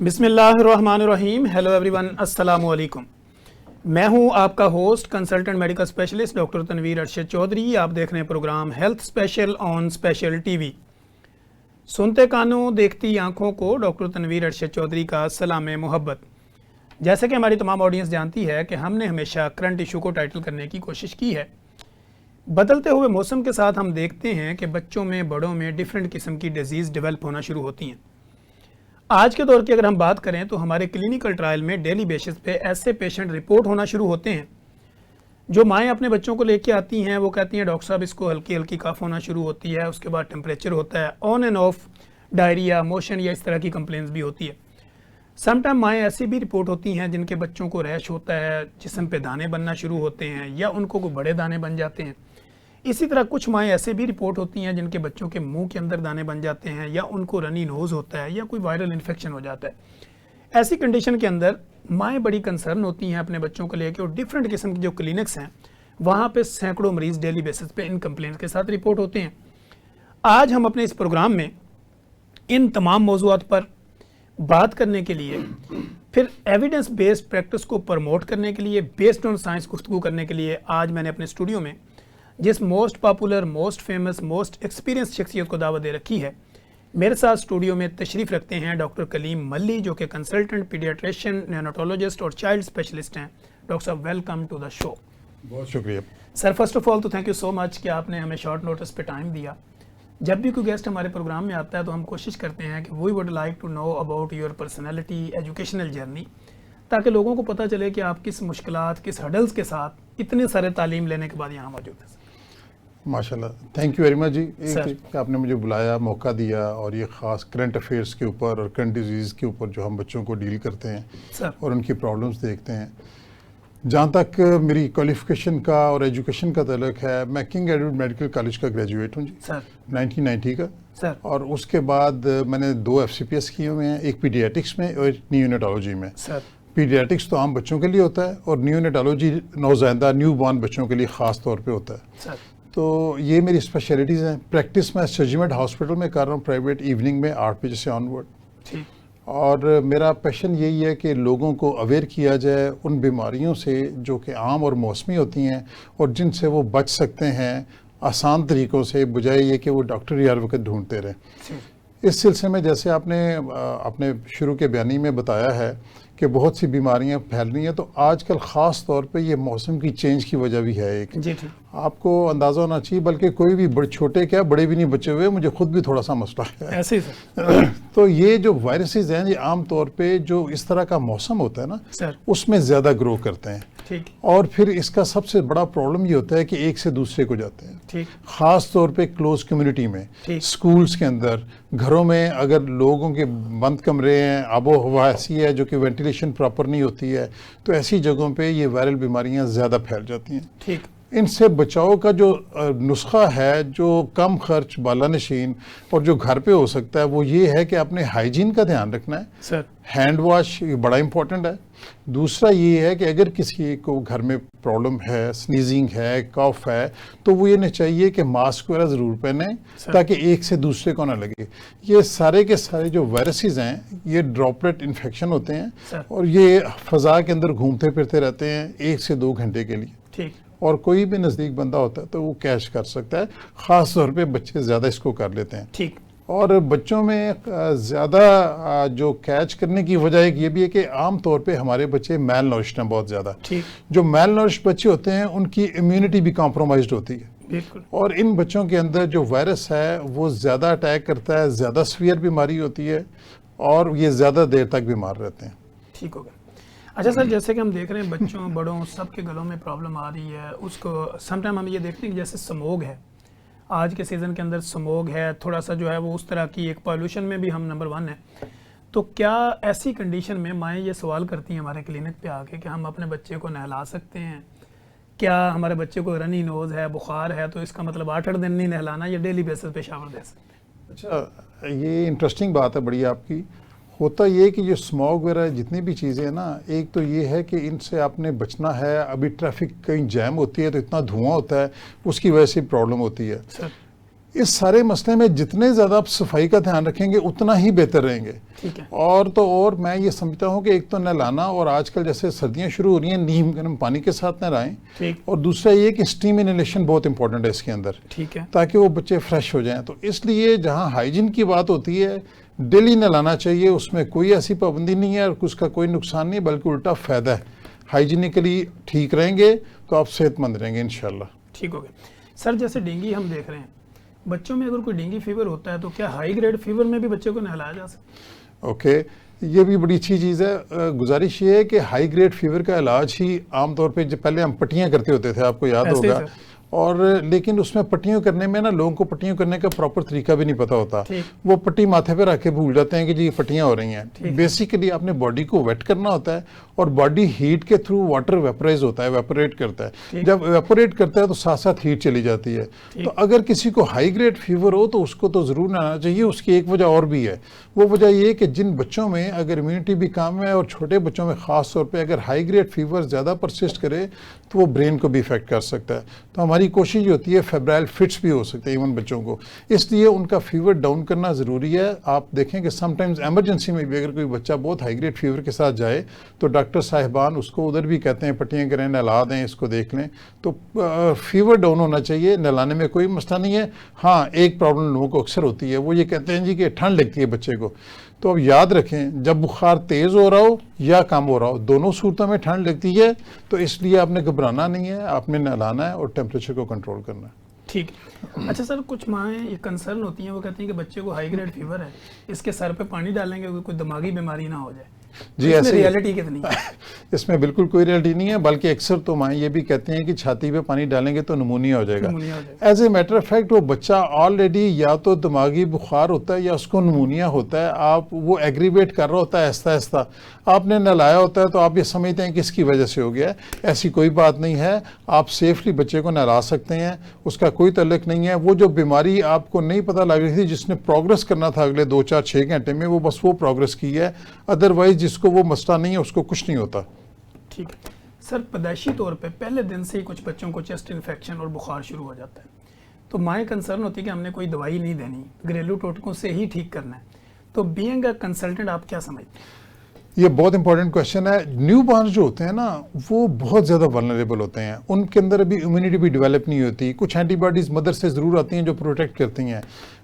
बिस्मिल्लाहिर्रहमानिर्रहीम। Hello everyone, अस्सलामु अलैकुम। मैं हूं आपका host consultant medical specialist doctor Tanveer Arshad Chaudhry. आप देख रहे हैं program health special on special TV. सुनते कानों देखती आंखों को डॉक्टर तनवीर अरशद चौधरी का सलाम मोहब्बत। जैसे कि हमारी तमाम ऑडियंस जानती है कि हमने हमेशा करंट इशू को टाइटल करने की कोशिश की है। बदलते हुए मौसम के साथ हम देखते हैं कि बच्चों में बड़ों में डिफरेंट किस्म की डिजीज़ डेवलप होना शुरू होती हैं। आज के दौर की अगर हम बात करें तो हमारे क्लिनिकल ट्रायल में डेली बेसिस पे ऐसे पेशेंट रिपोर्ट होना शुरू होते हैं जो माएँ अपने बच्चों को लेके आती हैं। वो कहती हैं डॉक्टर साहब इसको हल्की हल्की कफ होना शुरू होती है, उसके बाद टेम्परेचर होता है, on end of diarrhoea, motion या इस तरह की कंप्लेंट्स भी होती है। समटाइम माएँ ऐसी भी रिपोर्ट होती हैं जिनके बच्चों को रैश होता है, जिस्म पे दाने बनना शुरू होते हैं या उनको कोई बड़े दाने बन जाते हैं। इसी तरह कुछ माएँ ऐसे भी रिपोर्ट होती हैं जिनके बच्चों के मुंह के अंदर दाने बन जाते हैं या उनको रनी नोज़ होता है या कोई वायरल इन्फेक्शन हो जाता है। ऐसी कंडीशन के अंदर माएँ बड़ी कंसर्न होती हैं अपने बच्चों को लेकर, और डिफरेंट किस्म के जो क्लिनिक्स हैं वहाँ पे सैकड़ों मरीज़ डेली बेसिस पे इन कंप्लेंट्स के साथ रिपोर्ट होते हैं। आज हम अपने इस प्रोग्राम में इन तमाम मौज़ूआत पर बात करने के लिए, फिर एविडेंस बेस्ड प्रैक्टिस को प्रमोट करने के लिए, बेस्ड ऑन साइंस गुफ्तगू करने के लिए आज मैंने अपने स्टूडियो में जिस most popular, most famous, most experience शख्सियत को दावत दे रखी है। मेरे साथ स्टूडियो में तशरीफ़ रखते हैं डॉक्टर कलीम मल्ली, जो कि कंसल्टेंट पीडियाट्रिशियन, नेोनाटोलॉजिस्ट और चाइल्ड स्पेशलिस्ट हैं। डॉक्टर साहब, वेलकम टू द शो। बहुत शुक्रिया सर। फर्स्ट ऑफ ऑल तो थैंक यू सो मच कि आपने हमें शॉर्ट नोटिस पे टाइम दिया। जब भी कोई गेस्ट हमारे प्रोग्राम में आता है तो हम कोशिश करते हैं कि we would like to know about your personality, educational journey, ताकि लोगों को पता चले कि आप किस मुश्किलात, किस हडल्स के साथ इतने सारे तालीम लेने के बाद यहाँ मौजूद हैं। माशाल्लाह, थैंक यू वेरी मच जी। एक आपने मुझे बुलाया, मौका दिया, और ये ख़ास करंट अफेयर्स के ऊपर और करंट डिजीज़ के ऊपर जो हम बच्चों को डील करते हैं सर, और उनकी प्रॉब्लम्स देखते हैं। जहाँ तक मेरी क्वालिफ़िकेशन का और एजुकेशन का तल्लुक़ है, मैं किंग एडवर्ड मेडिकल कॉलेज का ग्रेजुएट हूँ जी सर, 1990 का सर। और उसके बाद मैंने 2 FCPS किए हुए हैं, एक पीडियाट्रिक्स में और एक न्यूनेटोलॉजी में। सर, पीडियाट्रिक्स तो आम बच्चों के लिए होता है और न्यूनेटोलॉजी नौज़ायदा न्यू बॉर्न बच्चों के लिए ख़ास तौर पे होता है। सर, तो ये मेरी स्पेशलिटीज़ हैं। प्रैक्टिस मैं सजीमेंट हॉस्पिटल में कर रहा हूँ, प्राइवेट, इवनिंग में 8 बजे से ऑनवर्ड। ठीक। और मेरा पैशन यही है कि लोगों को अवेयर किया जाए उन बीमारियों से जो कि आम और मौसमी होती हैं और जिनसे वो बच सकते हैं आसान तरीक़ों से, बजाय ये कि वो डॉक्टर हर वक्त ढूंढते रहें। इस सिलसिले में जैसे आपने शुरू के बयानी में बताया है कि बहुत सी बीमारियां फैल रही हैं, तो आजकल ख़ास तौर पे ये मौसम की चेंज की वजह भी है एक। जी ठीक। आपको अंदाज़ा होना चाहिए, बल्कि कोई भी बड़े छोटे क्या बड़े भी नहीं बचे हुए, मुझे खुद भी थोड़ा सा मसला है ऐसे ही सर। तो ये जो वायरसेस हैं, ये आम तौर पे जो इस तरह का मौसम होता है ना सर, उसमें ज़्यादा ग्रो करते हैं। ठीक। और फिर इसका सबसे बड़ा प्रॉब्लम ये होता है कि एक से दूसरे को जाते हैं। ठीक। ख़ास तौर पे क्लोज कम्युनिटी में, ठीक। स्कूल्स के अंदर, घरों में अगर लोगों के बंद कमरे हैं, आबो हवा ऐसी है जो कि वेंटिलेशन प्रॉपर नहीं होती है, तो ऐसी जगहों पे ये वायरल बीमारियां ज़्यादा फैल जाती हैं। ठीक। इनसे बचाव का जो नुस्खा है, जो कम खर्च, बालानशीन और जो घर पे हो सकता है, वो ये है कि अपने हाइजीन का ध्यान रखना है। सर, हैंड वॉश ये बड़ा इंपॉर्टेंट है। दूसरा ये है कि अगर किसी को घर में प्रॉब्लम है, स्नीजिंग है, कफ है, तो वो ये नहीं चाहिए कि मास्क वगैरह ज़रूर पहने ताकि एक से दूसरे को ना लगे। ये सारे के सारे जो वायरसेस हैं ये ड्रॉपलेट इन्फेक्शन होते हैं और ये फ़ज़ा के अंदर घूमते फिरते रहते हैं 1 से 2 घंटे के लिए। ठीक। और कोई भी नज़दीक बंदा होता है तो वो कैच कर सकता है। ख़ास तौर पे बच्चे ज़्यादा इसको कर लेते हैं। ठीक। और बच्चों में ज़्यादा जो कैच करने की वजह एक ये भी है कि आम तौर पे हमारे बच्चे मेल नरिश्ड हैं बहुत ज़्यादा। ठीक। जो मेल नरिश्ड बच्चे होते हैं उनकी इम्यूनिटी भी कॉम्प्रोमाइज्ड होती है। बिल्कुल। और इन बच्चों के अंदर जो वायरस है वो ज़्यादा अटैक करता है, ज़्यादा सीवियर बीमारी होती है और ये ज़्यादा देर तक बीमार रहते हैं। ठीक हो गया। अच्छा सर, जैसे कि हम देख रहे हैं बच्चों बड़ों सबके गलों में प्रॉब्लम आ रही है, उसको समटाइम हम ये देखते हैं कि जैसे स्मोग है, आज के सीज़न के अंदर स्मोग है, थोड़ा सा जो है वो उस तरह की एक पॉल्यूशन में भी हम नंबर 1 है। तो क्या ऐसी कंडीशन में माएँ ये सवाल करती हैं हमारे क्लिनिक पे आके कि हम अपने बच्चे को नहला सकते हैं? क्या हमारे बच्चे को रनी नोज़ है, बुखार है, तो इसका मतलब 8-8 दिन नहीं नहलाना या डेली बेसिस पे शावर दे सकते हैं? अच्छा, ये इंटरेस्टिंग बात है बड़ी आपकी। होता ये कि जो स्मॉग वगैरह जितनी भी चीज़ें हैं ना, एक तो ये है कि इनसे आपने बचना है। अभी ट्रैफिक कहीं जैम होती है तो इतना धुआं होता है, उसकी वजह से प्रॉब्लम होती है। सर, इस सारे मसले में जितने ज़्यादा आप सफाई का ध्यान रखेंगे उतना ही बेहतर रहेंगे। ठीक है। और तो और मैं ये समझता हूँ कि एक तो नहलाना, और आजकल जैसे सर्दियाँ शुरू हो रही हैं, नीम गर्म पानी के साथ नहलाएं। ठीक। और दूसरा ये कि स्टीम इनहेलेशन बहुत इंपॉर्टेंट है इसके अंदर, ठीक है। ताकि वो बच्चे फ्रेश हो जाएं। तो इसलिए जहाँ हाइजीन की बात होती है, डेली नहलाना चाहिए, उसमें कोई ऐसी पाबंदी नहीं है और उसका कोई नुकसान नहीं, बल्कि उल्टा फ़ायदा है। हाइजीनिकली ठीक रहेंगे तो आप सेहतमंद रहेंगे इंशाल्लाह। ठीक हो गया सर। जैसे डेंगू हम देख रहे हैं, बच्चों में अगर कोई डेंगू फीवर होता है तो क्या हाई ग्रेड फीवर में भी बच्चे को नहलाया जा सकता है? ओके, ये भी बड़ी अच्छी चीज़ है। गुजारिश ये है कि हाई ग्रेड फीवर का इलाज ही आमतौर पे, जो पहले हम पट्टियाँ करते होते थे, आपको याद ऐसे ही होगा, सर। और लेकिन उसमें पट्टियों करने में ना लोगों को पट्टियों करने का प्रॉपर तरीका भी नहीं पता होता। ठीक। वो पट्टी माथे पे रख के भूल जाते हैं कि जी ये पट्टियाँ हो रही हैं। ठीक। बेसिकली आपने बॉडी को वेट करना होता है, और बॉडी हीट के थ्रू वाटर वेपराइज होता है, वेपोरेट करता है। ठीक। जब वेपोरेट करता है तो साथ साथ हीट चली जाती है। ठीक। तो अगर किसी को हाई ग्रेड फीवर हो तो उसको तो ज़रूर नहाना चाहिए। उसकी एक वजह और भी है, वो वजह ये कि जिन बच्चों में अगर इम्यूनिटी भी कम है, और छोटे बच्चों में ख़ास तौर पे अगर हाई ग्रेड फीवर ज़्यादा परसिस्ट करे तो वो ब्रेन को भी इफेक्ट कर सकता है। तो हमारी कोशिश होती है, फेब्राइल फिट्स भी हो सकते हैं इवन बच्चों को, इसलिए उनका फीवर डाउन करना ज़रूरी है। आप देखें कि समटाइम्स एमरजेंसी में भी अगर कोई बच्चा बहुत हाई ग्रेड फीवर के साथ जाए तो डॉक्टर साहिबान उसको उधर भी कहते हैं पट्टियाँ करें, नहला दें, इसको देख लें। तो फीवर डाउन होना चाहिए, नहलाने में कोई मसला नहीं है। हाँ, एक प्रॉब्लम लोगों को अक्सर होती है, वो ये कहते हैं जी कि ठंड लगती है बच्चे को। तो अब याद रखें, जब बुखार तेज़ हो रहा हो या कम हो रहा हो, दोनों सूरतों में ठंड लगती है, तो इसलिए आपने घबराना नहीं है, आपने नहलाना है और टेम्परेचर को कंट्रोल करना है। ठीक। अच्छा सर, कुछ माएँ ये कंसर्न होती हैं, वो कहती हैं कि बच्चे को हाई ग्रेड फीवर है, इसके सर पे पानी डालेंगे कोई दिमागी बीमारी ना हो जाए। जी, इसमें ऐसे रियलिटी कितनी है? इसमें बिल्कुल कोई रियलिटी नहीं है, बल्कि अक्सर तो माएँ ये भी कहते हैं कि छाती पे पानी डालेंगे तो निमोनिया हो जाएगा। निमोनिया हो जाएगा। As a matter of fact वो बच्चा ऑलरेडी या तो दिमागी बुखार होता है या उसको निमोनिया होता है, आप वो एग्रीवेट कर रहा होता है आहिस्ता आहिस्ता, आपने नहलाया होता है तो आप ये समझते हैं कि इसकी वजह से हो गया है। ऐसी कोई बात नहीं है, आप सेफली बच्चे को नहला सकते हैं, उसका कोई तल्लुक नहीं है। वो जो बीमारी आपको नहीं पता लग रही थी, जिसने प्रोग्रेस करना था अगले 2, 4, 6 घंटे में, वो बस वो प्रोग्रेस की है। अदरवाइज जिसको वो मसला नहीं है उसको कुछ नहीं होता। ठीक है सर। पैदाइशी तौर पे पहले दिन से ही कुछ बच्चों को चेस्ट इन्फेक्शन और बुखार शुरू हो जाता है, तो माएँ कंसर्न होती है कि हमने कोई दवाई नहीं देनी, घरेलू टोटकों से ही ठीक करना है। तो बीइंग अ कंसल्टेंट आप क्या समझते हैं? ये बहुत इंपॉर्टेंट क्वेश्चन है। न्यू बॉर्न जो होते हैं ना, वो बहुत ज़्यादा वल्नरेबल होते हैं, उनके अंदर अभी इम्यूनिटी भी डेवलप नहीं होती। कुछ एंटीबॉडीज़ मदर से ज़रूर आती हैं जो प्रोटेक्ट करती हैं,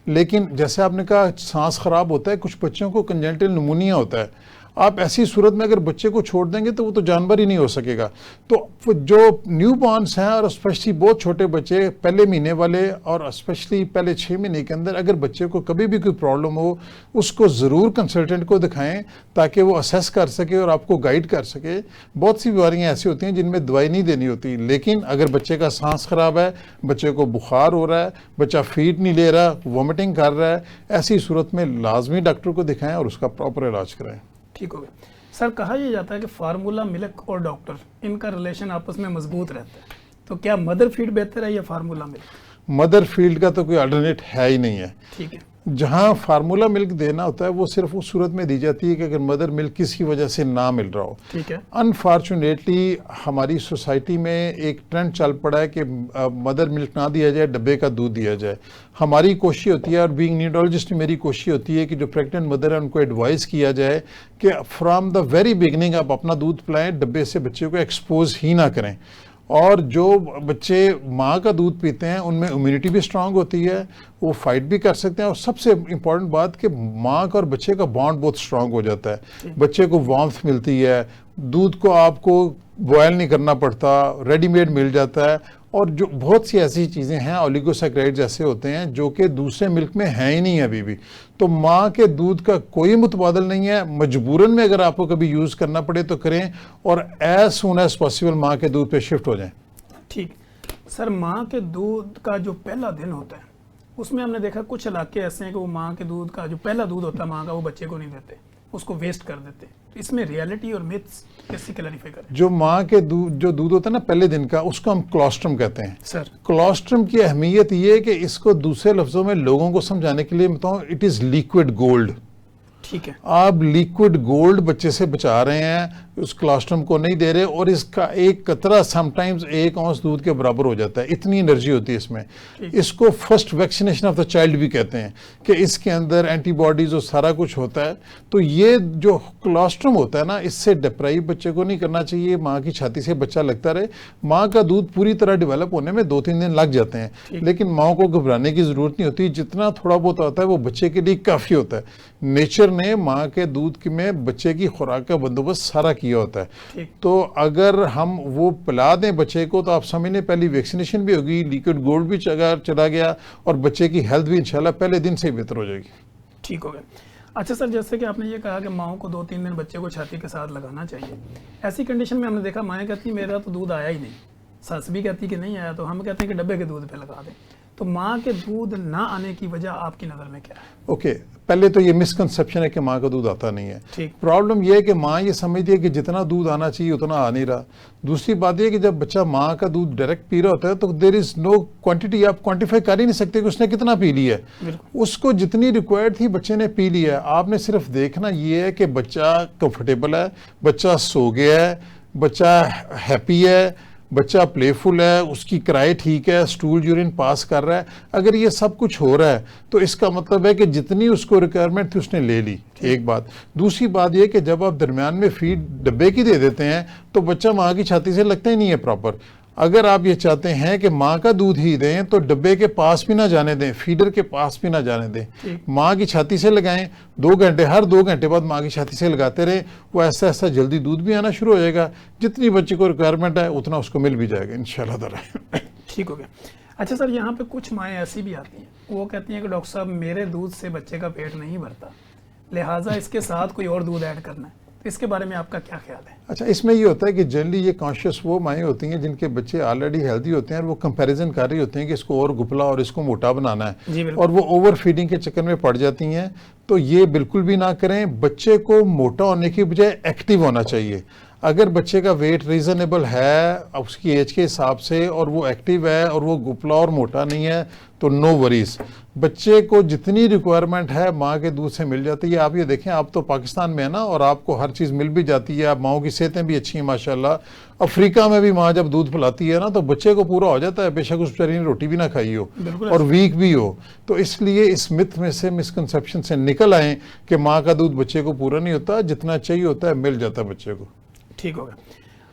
लेकिन जैसे आपने कहा सांस ख़राब होता है, कुछ बच्चों को कंजेंटल निमोनिया होता है। आप ऐसी सूरत में अगर बच्चे को छोड़ देंगे तो वो तो जानवर ही नहीं हो सकेगा। तो जो न्यू बॉर्न्स हैं, और स्पेशली बहुत छोटे बच्चे, पहले महीने वाले, और स्पेशली पहले 6 महीने के अंदर अगर बच्चे को कभी भी कोई प्रॉब्लम हो, उसको ज़रूर कंसल्टेंट को दिखाएं ताकि वो असेस कर सके और आपको गाइड कर सके। बहुत सी बीमारियाँ ऐसी होती हैं जिनमें दवाई नहीं देनी होती, लेकिन अगर बच्चे का सांस ख़राब है, बच्चे को बुखार हो रहा है, बच्चा फीड नहीं ले रहा, वॉमिटिंग कर रहा है, ऐसी सूरत में लाजमी डॉक्टर को दिखाएं और उसका प्रॉपर इलाज कराएं। ठीक हो गया सर। कहा यह जाता है कि फार्मूला मिल्क और डॉक्टर, इनका रिलेशन आपस में मजबूत रहता है, तो क्या मदर फीड बेहतर है या फार्मूला मिल्क? मदर फीड का तो कोई अल्टरनेट है ही नहीं है। ठीक है। जहाँ फार्मूला मिल्क देना होता है वो सिर्फ उस सूरत में दी जाती है कि अगर मदर मिल्क किसी वजह से ना मिल रहा हो। ठीक है। अनफॉर्चुनेटली हमारी सोसाइटी में एक ट्रेंड चल पड़ा है कि मदर मिल्क ना दिया जाए, डब्बे का दूध दिया जाए। हमारी कोशिश होती है, और बीइंग न्यूरोलॉजिस्ट मेरी कोशिश होती है कि जो प्रेग्नेंट मदर है उनको एडवाइस किया जाए कि फ्रॉम द वेरी बिगनिंग आप अपना दूध पिलाएं, डब्बे से बच्चे को एक्सपोज ही ना करें। और जो बच्चे माँ का दूध पीते हैं उनमें इम्यूनिटी भी स्ट्रांग होती है, वो फाइट भी कर सकते हैं, और सबसे इम्पॉर्टेंट बात कि माँ का और बच्चे का बॉन्ड बहुत स्ट्रांग हो जाता है। बच्चे को वार्मथ मिलती है, दूध को आपको बॉयल नहीं करना पड़ता, रेडीमेड मिल जाता है। और जो बहुत सी ऐसी चीज़ें हैं, ओलिगोसैकेराइड्स ऐसे होते हैं जो कि दूसरे मिल्क में हैं ही नहीं है अभी भी। तो माँ के दूध का कोई मुतबादल नहीं है। मजबूरन में अगर आपको कभी यूज़ करना पड़े तो करें, और एज सून एज पॉसिबल माँ के दूध पे शिफ्ट हो जाएं। ठीक सर। माँ के दूध का जो पहला दिन होता है, उसमें हमने देखा कुछ इलाके ऐसे हैं कि वो माँ के दूध का जो पहला दूध होता है माँ का, वो बच्चे को नहीं देते, उसको वेस्ट कर देते। तो इसमें रियलिटी और मिथ्स कैसे क्लैरिफाई करें? जो माँ के दूध जो दूध होता है ना पहले दिन का, उसको हम कोलोस्ट्रम कहते हैं। सर, कोलोस्ट्रम की अहमियत ये है कि इसको दूसरे लफ्जों में लोगों को समझाने के लिए बताऊं, इट इज़ लिक्विड गोल्ड। ठीक है। आप लिक्विड गोल्ड बच्चे से बचा रहे हैं। उस कोलेस्ट्रॉल को नहीं दे रहे, और इसका एक कतरा समटाइम्स 1 औंस दूध के बराबर हो जाता है, इतनी एनर्जी होती है इसमें। इसको first vaccination of the child भी कहते हैं कि इसके अंदर एंटीबॉडीज और सारा कुछ होता है। तो ये जो कोलेस्ट्रॉल होता है ना, इससे डिप्राइव बच्चे को नहीं करना चाहिए। माँ की छाती से बच्चा लगता रहे, माँ का दूध पूरी तरह डेवलप होने में 2-3 दिन लग जाते हैं, लेकिन माँ को घबराने की जरूरत नहीं होती। जितना थोड़ा बहुत होता है वो बच्चे के लिए काफी होता है। नेचर ने माँ के दूध में बच्चे की खुराक का बंदोबस्त सारा किया होता है। तो अगर हम वो पिला दें बच्चे को, तो आप समझ लें पहली वैक्सीनेशन भी होगी, लिक्विड गोल्ड भी चला गया, और बच्चे की हेल्थ भी इंशाल्लाह पहले दिन से ही बेहतर हो जाएगी। ठीक हो गया। अच्छा सर, जैसे कि आपने ये कहा कि माओ को 2-3 दिन बच्चे को छाती के साथ लगाना चाहिए, ऐसी कंडीशन में हमने देखा माएँ कहती मेरा तो दूध आया ही नहीं, सास भी कहती कि नहीं आया, तो हम कहते हैं कि डब्बे के दूध पे लगा दें। तो माँ के दूध ना आने की वजह आपकी नज़र में क्या है? ओके, पहले तो ये मिसकंसेप्शन है कि माँ का दूध आता नहीं है। ठीक। प्रॉब्लम ये है कि माँ ये समझती है कि जितना दूध आना चाहिए उतना आ नहीं रहा। दूसरी बात ये है कि जब बच्चा माँ का दूध डायरेक्ट पी रहा होता है तो देयर इज नो क्वांटिटी, आप क्वांटिफाई कर ही नहीं सकते कि उसने कितना पी लिया है। उसको जितनी रिक्वायर्ड थी बच्चे ने पी लिया है। आपने सिर्फ देखना ये है कि बच्चा कंफर्टेबल है, बच्चा सो गया है, बच्चा हैप्पी है, बच्चा प्लेफुल है, उसकी क्राई ठीक है, स्टूल यूरिन पास कर रहा है। अगर ये सब कुछ हो रहा है तो इसका मतलब है कि जितनी उसको रिक्वायरमेंट थी उसने ले ली, एक बात। दूसरी बात ये कि जब आप दरमियान में फीड डब्बे की दे देते हैं तो बच्चा माँ की छाती से लगता ही नहीं है प्रॉपर। अगर आप ये चाहते हैं कि माँ का दूध ही दें तो डब्बे के पास भी ना जाने दें, फीडर के पास भी ना जाने दें, माँ की छाती से लगाएं। 2 घंटे, हर 2 घंटे बाद माँ की छाती से लगाते रहें, वो ऐसा ऐसा जल्दी दूध भी आना शुरू हो जाएगा। जितनी बच्चे को रिक्वायरमेंट है उतना उसको मिल भी जाएगा इंशाल्लाह ताला। ठीक हो गया। अच्छा सर, यहाँ पे कुछ माएँ ऐसी भी आती हैं, वो कहती हैं कि डॉक्टर साहब मेरे दूध से बच्चे का पेट नहीं भरता, लिहाजा इसके साथ कोई और दूध ऐड करना है, तो इसके बारे में आपका क्या ख्याल है? अच्छा, इसमें ये होता है कि जनरली ये कॉन्शियस वो माएँ होती हैं जिनके बच्चे ऑलरेडी हेल्दी होते हैं और वो कंपैरिजन कर रही होती हैं कि इसको और गुपला और इसको मोटा बनाना है, और वो ओवर फीडिंग के चक्कर में पड़ जाती हैं। तो ये बिल्कुल भी ना करें। बच्चे को मोटा होने की बजाय एक्टिव होना चाहिए। अगर बच्चे का वेट रीजनेबल है उसकी एज के हिसाब से और वो एक्टिव है और वो गुपला और मोटा नहीं है तो नो वरीज। बच्चे को जितनी रिक्वायरमेंट है माँ के दूध से मिल जाती है। आप ये देखें, आप तो पाकिस्तान में है ना, और आपको हर चीज़ मिल भी जाती है, आप माओं की सेहतें भी अच्छी हैं माशाल्लाह। अफ्रीका में भी माँ जब दूध पिलाती है ना तो बच्चे को पूरा हो जाता है, बेशक उस बेचारी ने रोटी भी ना खाई हो और वीक भी हो। तो इसलिए इस मिथ में से, मिसकंसेप्शन से निकल आए कि माँ का दूध बच्चे को पूरा नहीं होता, जितना चाहिए होता है मिल जाता है बच्चे को। ठीक होगा।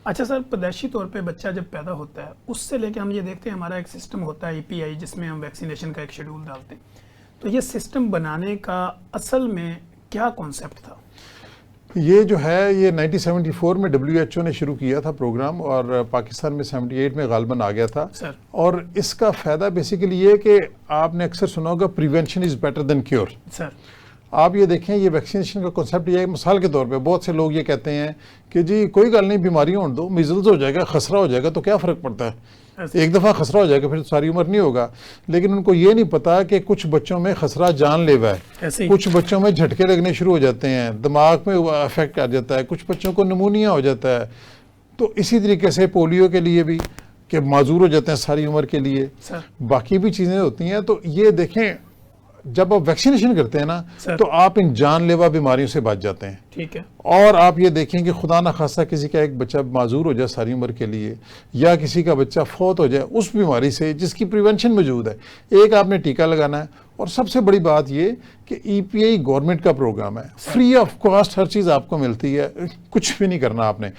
अच्छा सर, पैदाइशी तौर पे बच्चा जब पैदा होता है उससे लेके हम ये देखते हैं हमारा एक सिस्टम होता है EPI, जिसमें हम वैक्सीनेशन का एक शेड्यूल डालते हैं। तो ये सिस्टम बनाने का असल में क्या कॉन्सेप्ट था? ये जो है ये 1974 में WHO ने शुरू किया था प्रोग्राम, और पाकिस्तान में 78 में गालबन आ गया था सर। और इसका फ़ायदा बेसिकली ये है कि आपने अक्सर सुना होगा prevention is better than cure. Sir, आप ये देखें, ये वैक्सीनेशन का कॉन्सेप्ट ये है, मिसाल के तौर पे बहुत से लोग ये कहते हैं कि जी कोई गल नहीं, बीमारी होने दो, मिजल्स हो जाएगा, खसरा हो जाएगा तो क्या फ़र्क पड़ता है, एक दफ़ा खसरा हो जाएगा फिर सारी उम्र नहीं होगा। लेकिन उनको ये नहीं पता कि कुछ बच्चों में खसरा जानलेवा है, कुछ बच्चों में झटके लगने शुरू हो जाते हैं, दिमाग में अफेक्ट आ जाता है, कुछ बच्चों को निमोनिया हो जाता है। तो इसी तरीके से पोलियो के लिए भी कि माजूर हो जाते हैं सारी उम्र के लिए, बाकी भी चीज़ें होती हैं। तो ये देखें, जब आप वैक्सीनेशन करते हैं ना तो आप इन जानलेवा बीमारियों से बच जाते हैं। ठीक है। और आप ये देखें कि खुदा ना खासा किसी का एक बच्चा माजूर हो जाए सारी उम्र के लिए, या किसी का बच्चा फौत हो जाए उस बीमारी से जिसकी प्रिवेंशन मौजूद है, एक आपने टीका लगाना है। और सबसे बड़ी बात ये कि EPI गवर्नमेंट का प्रोग्राम है, फ्री ऑफ कॉस्ट हर चीज़ आपको मिलती है, कुछ भी नहीं करना आपने।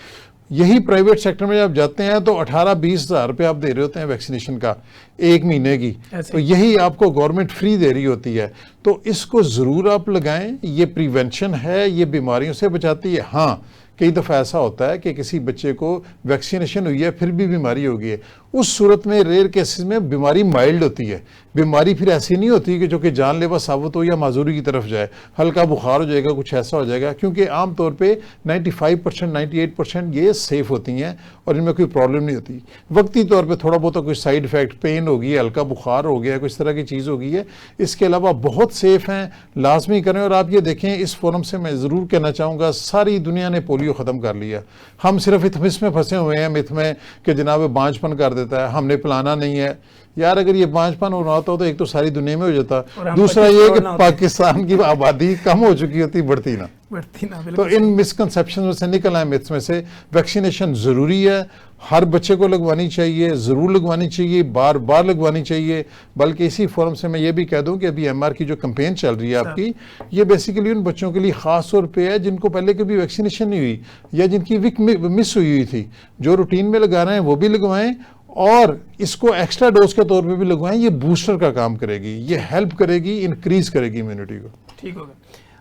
यही प्राइवेट सेक्टर में जब जाते हैं तो 18-20 हज़ार रुपये आप दे रहे होते हैं वैक्सीनेशन का 1 महीने की, तो यही आपको गवर्नमेंट फ्री दे रही होती है। तो इसको ज़रूर आप लगाएं, ये प्रिवेंशन है, ये बीमारियों से बचाती है। हाँ, कई दफ़ा ऐसा होता है कि किसी बच्चे को वैक्सीनेशन हुई है फिर भी बीमारी हो गई है, उस सूरत में रेयर केसेस में बीमारी माइल्ड होती है। बीमारी फिर ऐसी नहीं होती कि जो कि जानलेवा साबित हो या माजूरी की तरफ जाए, हल्का बुखार हो जाएगा, कुछ ऐसा हो जाएगा, क्योंकि आमतौर पे 95% 98% ये सेफ होती हैं और इनमें कोई प्रॉब्लम नहीं होती। वक्ती तौर पे थोड़ा बहुत कोई साइड इफेक्ट, पेन होगी, हल्का बुखार हो गया, कुछ तरह की चीज़ हो गई है, इसके अलावा बहुत सेफ हैं, लाजमी करें। और आप ये देखें, इस फोरम से मैं ज़रूर कहना चाहूँगा, सारी दुनिया ने पोलियो ख़त्म कर लिया, हम सिर्फ इस में फंसे हुए हैं मिथ में कि जनाब बांझपन कर देता है, हमने पिलाना नहीं है। यार अगर ये बांझपन हो रहा होता तो एक तो सारी दुनिया में हो जाता, दूसरा ये कि पाकिस्तान की आबादी कम हो चुकी होती, बढ़ती ना। बढ़ती ना, तो बिल्कुल इन मिसकंसेप्शन में से निकल आए, मिथ्स में से। वैक्सीनेशन ज़रूरी है, हर बच्चे को लगवानी चाहिए, ज़रूर लगवानी चाहिए, बार बार लगवानी चाहिए। बल्कि इसी फोरम से मैं ये भी कह दूं कि अभी एमआर की जो कैंपेन चल रही है आपकी, ये बेसिकली उन बच्चों के लिए ख़ास तौर पे है जिनको पहले कभी वैक्सीनेशन नहीं हुई या जिनकी वीक मिस हुई थी। जो रूटीन में लगा रहे हैं वो भी लगवाएं, और इसको एक्स्ट्रा डोज के तौर पे भी लगवाएं। ये बूस्टर का काम करेगी, ये हेल्प करेगी, इंक्रीज करेगी इम्यूनिटी को। ठीक हो गया।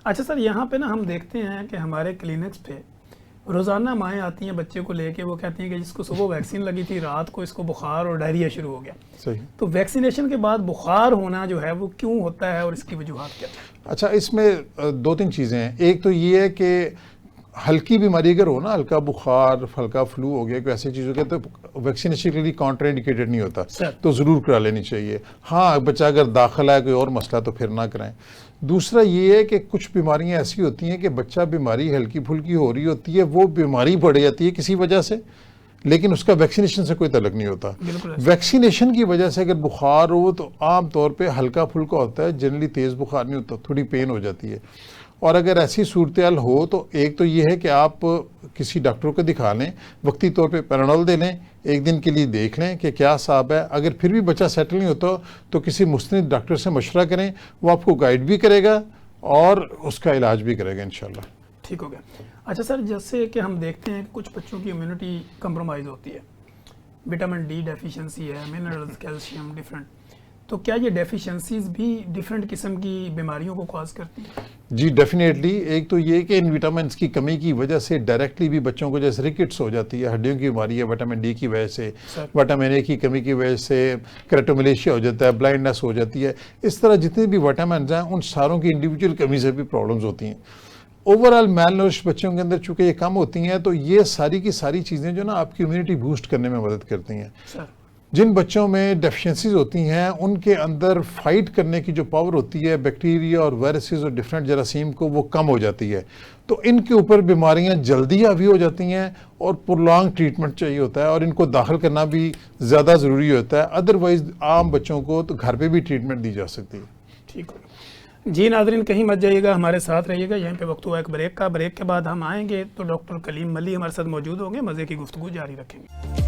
अच्छा सर, यहाँ पे ना हम देखते हैं कि हमारे क्लिनिक्स पे रोज़ाना माएँ आती हैं बच्चे को लेके, वो कहती हैं कि जिसको सुबह वैक्सीन लगी थी, रात को इसको बुखार और डायरिया शुरू हो गया। सही। तो वैक्सीनेशन के बाद बुखार होना जो है वो क्यों होता है और इसकी वजूहात क्या है? अच्छा, इसमें दो तीन चीज़ें हैं। एक तो ये है कि हल्की बीमारी अगर हो ना, हल्का बुखार, हल्का फ्लू हो गया, कोई ऐसी चीज़ हो गया, तो वैक्सीनेशन के लिए काउंटर इंडिकेटेड नहीं होता, तो ज़रूर करा लेनी चाहिए। हाँ, बच्चा अगर दाखिला है, कोई और मसला, तो फिर ना कराएं। दूसरा ये है कि कुछ बीमारियां ऐसी होती हैं कि बच्चा बीमारी हल्की फुल्की हो रही होती है, वो बीमारी बढ़ जाती है किसी वजह से, लेकिन उसका वैक्सीनेशन से कोई तल्लुक नहीं होता। वैक्सीनेशन की वजह से अगर बुखार हो तो आम तौर पे हल्का फुल्का होता है, जनरली तेज़ बुखार नहीं होता, थोड़ी पेन हो जाती है। और अगर ऐसी सूरत हाल हो तो एक तो ये है कि आप किसी डॉक्टर को दिखा लें, वक्ती तौर पे पैरानॉल दे लें, एक दिन के लिए देख लें कि क्या हिसाब है। अगर फिर भी बच्चा सेटल नहीं होता तो किसी मुस्तनिद डॉक्टर से मशवरा करें, वो आपको गाइड भी करेगा और उसका इलाज भी करेगा इंशाल्लाह। ठीक हो गया। अच्छा सर, जैसे कि हम देखते हैं कुछ बच्चों की इम्यूनिटी कंप्रोमाइज़ होती है, विटामिन डी डेफिशिएंसी है, मिनरल्स, कैल्शियम डिफरेंट, तो क्या ये डेफिशिएंसीज भी डिफरेंट किस्म की बीमारियों को कॉज करती है? जी डेफिनेटली। एक तो ये कि इन विटामिन की कमी की वजह से डायरेक्टली भी बच्चों को जैसे रिकेट्स हो जाती है, हड्डियों की बीमारी है, विटामिन डी की वजह से, विटामिन ए की कमी की वजह से क्रेटोमलेशिया हो जाता है, ब्लाइंडनेस हो जाती है। इस तरह जितने भी विटामिन हैं उन सारों की इंडिविजुअल कमी से भी प्रॉब्लम्स होती हैं। ओवरऑल मैलनरिश बच्चों के अंदर चूँकि ये कम होती हैं, तो ये सारी की सारी चीज़ें जो ना आपकी इम्यूनिटी बूस्ट करने में मदद करती हैं। जिन बच्चों में डेफिशिएंसीज होती हैं उनके अंदर फाइट करने की जो पावर होती है बैक्टीरिया और वायरसेस और डिफरेंट जरासीम को, वो कम हो जाती है। तो इनके ऊपर बीमारियां जल्दी हावी हो जाती हैं और प्रोलॉन्ग ट्रीटमेंट चाहिए होता है, और इनको दाखिल करना भी ज़्यादा ज़रूरी होता है। अदरवाइज आम बच्चों को तो घर पे भी ट्रीटमेंट दी जा सकती है। ठीक है जी। नाज़रीन, कहीं मत जाइएगा, हमारे साथ रहिएगा। यहाँ पे वक्त हुआ एक ब्रेक का। ब्रेक के बाद हम आएंगे तो डॉक्टर कलीम मली हमारे साथ मौजूद होंगे, मज़े की गुफ्तगू जारी रखेंगे।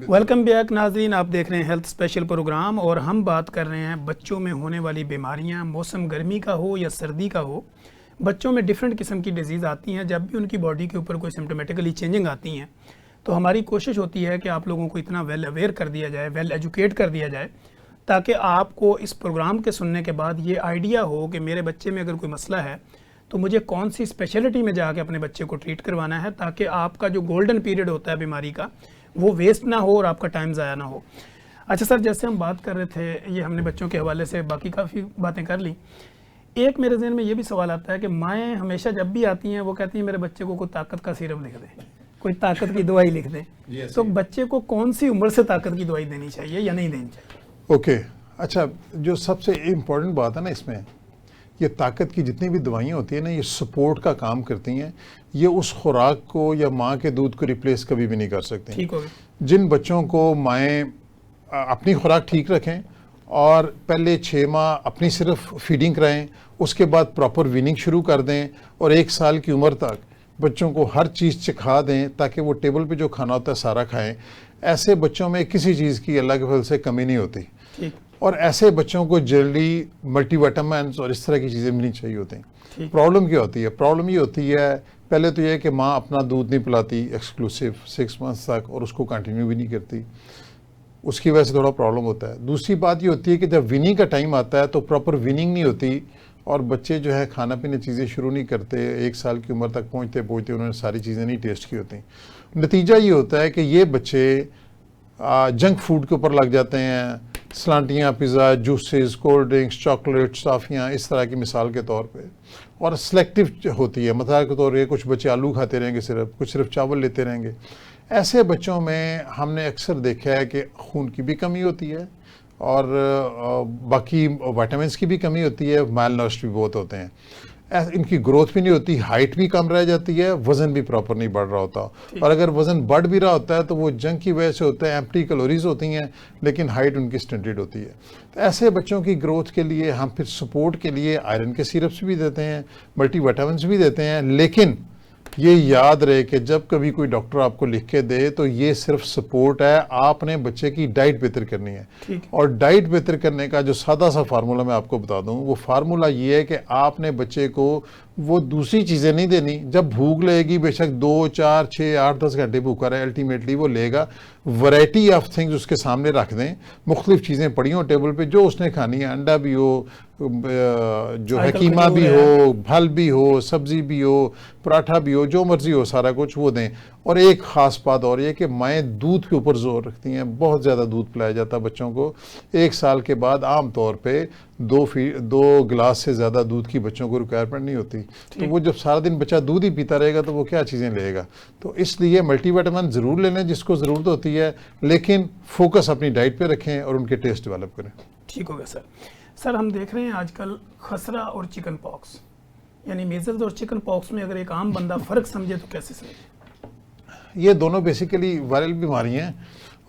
वेलकम बैक नाज़रीन, आप देख रहे हैं हेल्थ स्पेशल प्रोग्राम, और हम बात कर रहे हैं बच्चों में होने वाली बीमारियां। मौसम गर्मी का हो या सर्दी का हो, बच्चों में डिफरेंट किस्म की डिजीज़ आती हैं। जब भी उनकी बॉडी के ऊपर कोई सिम्टोमेटिकली चेंजिंग आती हैं तो हमारी कोशिश होती है कि आप लोगों को इतना वेल अवेयर कर दिया जाए, वेल एजुकेट कर दिया जाए, ताकि आपको इस प्रोग्राम के सुनने के बाद ये आइडिया हो कि मेरे बच्चे में अगर कोई मसला है तो मुझे कौन सी स्पेशलिटी में जाके अपने बच्चे को ट्रीट करवाना है, ताकि आपका जो गोल्डन पीरियड होता है बीमारी का वो वेस्ट ना हो और आपका टाइम ज़ाया ना हो। अच्छा सर, जैसे हम बात कर रहे थे, ये हमने बच्चों के हवाले से बाकी काफ़ी बातें कर ली। एक मेरे जहन में ये भी सवाल आता है कि माएँ हमेशा जब भी आती हैं वो कहती हैं मेरे बच्चे को कोई ताकत का सिरप लिख दें, कोई ताकत की दवाई लिख दें। तो बच्चे को कौन सी उम्र से ताकत की दवाई देनी चाहिए या नहीं देनी चाहिए? ओके, अच्छा, जो सबसे इम्पोर्टेंट बात है ना इसमें, ये ताकत की जितनी भी दवाइयाँ होती हैं ना, ये सपोर्ट का काम करती हैं। ये उस खुराक को या माँ के दूध को रिप्लेस कभी भी नहीं कर सकती। ठीक हो गया। जिन बच्चों को माएँ अपनी खुराक ठीक रखें और पहले 6 माह अपनी सिर्फ फीडिंग कराएं, उसके बाद प्रॉपर वीनिंग शुरू कर दें और 1 साल की उम्र तक बच्चों को हर चीज़ सिखा दें ताकि वो टेबल पे जो खाना होता है सारा खाएं, ऐसे बच्चों में किसी चीज़ की अल्लाह के फजल से कमी नहीं होती। ठीक। और ऐसे बच्चों को जनरली मल्टीविटामिन्स और इस तरह की चीज़ें मिलनी चाहिए होती हैं। प्रॉब्लम क्या होती है? प्रॉब्लम ये होती है, पहले तो ये है कि माँ अपना दूध नहीं पिलाती एक्सक्लूसिव 6 मंथ्स तक और उसको कंटिन्यू भी नहीं करती, उसकी वजह से थोड़ा प्रॉब्लम होता है। दूसरी बात ये होती है कि जब विनिंग का टाइम आता है तो प्रॉपर विनिंग नहीं होती और बच्चे जो है खाना पीने चीज़ें शुरू नहीं करते, 1 साल की उम्र तक पहुँचते पहुँचते उन्होंने सारी चीज़ें नहीं टेस्ट की होती। नतीजा ये होता है कि ये बच्चे जंक फूड के ऊपर लग जाते हैं, सलांटियाँ, pizza, juices, cold drinks, chocolates, टॉफ़ियाँ, इस तरह की मिसाल के तौर पे, और सेलेक्टिव होती है। मिसाल के तौर पे कुछ बच्चे आलू खाते रहेंगे सिर्फ, कुछ सिर्फ चावल लेते रहेंगे। ऐसे बच्चों में हमने अक्सर देखा है कि खून की भी कमी होती है और बाकी विटामिन्स की भी कमी होती है, माल नरिश्ड भी बहुत होते हैं। इनकी ग्रोथ भी नहीं होती, हाइट भी कम रह जाती है, वजन भी प्रॉपर नहीं बढ़ रहा होता। और अगर वजन बढ़ भी रहा होता है तो वो जंक की वजह से होता है, एम्प्टी कैलोरीज होती हैं, लेकिन हाइट उनकी स्टंटेड होती है। तो ऐसे बच्चों की ग्रोथ के लिए हम फिर सपोर्ट के लिए आयरन के सिरप्स भी देते हैं, मल्टीविटामिन्स भी देते हैं, लेकिन ये याद रहे कि जब कभी कोई डॉक्टर आपको लिख के दे तो ये सिर्फ सपोर्ट है, आपने बच्चे की डाइट बेहतर करनी है। और डाइट बेहतर करने का जो सादा सा फार्मूला मैं आपको बता दूं, वो फार्मूला ये है कि आपने बच्चे को वो दूसरी चीज़ें नहीं देनी। जब भूख लगेगी, बेशक 2, 4, 6, 8, 10 घंटे भूखा रहे, अल्टीमेटली वो लेगा। वैरायटी ऑफ थिंग्स उसके सामने रख दें, मुख्तलिफ चीज़ें पड़ी हों टेबल पे, जो उसने खानी है, अंडा भी हो, जो है कीमा भी हो, फल भी हो, सब्जी भी हो, पराठा भी हो, जो मर्जी हो, सारा कुछ वो दें। और एक ख़ास बात और ये कि माएँ दूध के ऊपर जोर रखती हैं, बहुत ज़्यादा दूध पिलाया जाता है बच्चों को। 1 साल के बाद आम तौर पे 2 गिलास से ज़्यादा दूध की बच्चों को रिक्वायरमेंट नहीं होती। तो वो जब सारा दिन बच्चा दूध ही पीता रहेगा तो वो क्या चीज़ें लेगा। तो इसलिए मल्टीविटामिन ज़रूर ले लें जिसको ज़रूरत होती है, लेकिन फोकस अपनी डाइट पे रखें और उनके टेस्ट डेवलप करें। ठीक हो गया सर। सर हम देख रहे हैं आजकल खसरा और चिकन पॉक्स, यानी मीजल्स और चिकन पॉक्स में अगर एक आम बंदा फ़र्क समझे तो कैसे समझे? ये दोनों बेसिकली वायरल बीमारियाँ हैं,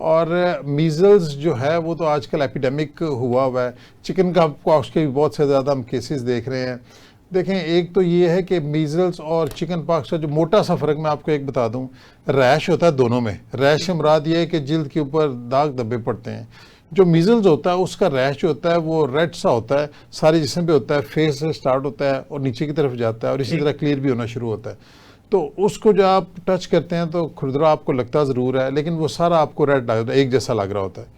और मीजल्स जो है वो तो आजकल एपिडेमिक हुआ है। चिकन का पॉक्स के भी बहुत से ज़्यादा हम केसेस देख रहे हैं। देखें, एक तो ये है कि मीजल्स और चिकन पॉक्स का जो मोटा सा फ़र्क मैं आपको एक बता दूं, रैश होता है दोनों में। रैश से मुराद ये है कि जिल्द के ऊपर दाग धब्बे पड़ते हैं। जो मीजल्स होता है उसका रैश जो होता है वो रेड सा होता है, सारे जिस्म पे होता है, फेस से स्टार्ट होता है और नीचे की तरफ जाता है, और इसी तरह क्लियर भी होना शुरू होता है। तो उसको जब आप टच करते हैं तो खुरदरा आपको लगता ज़रूर है, लेकिन वो सारा आपको रेड एक जैसा लग रहा होता है।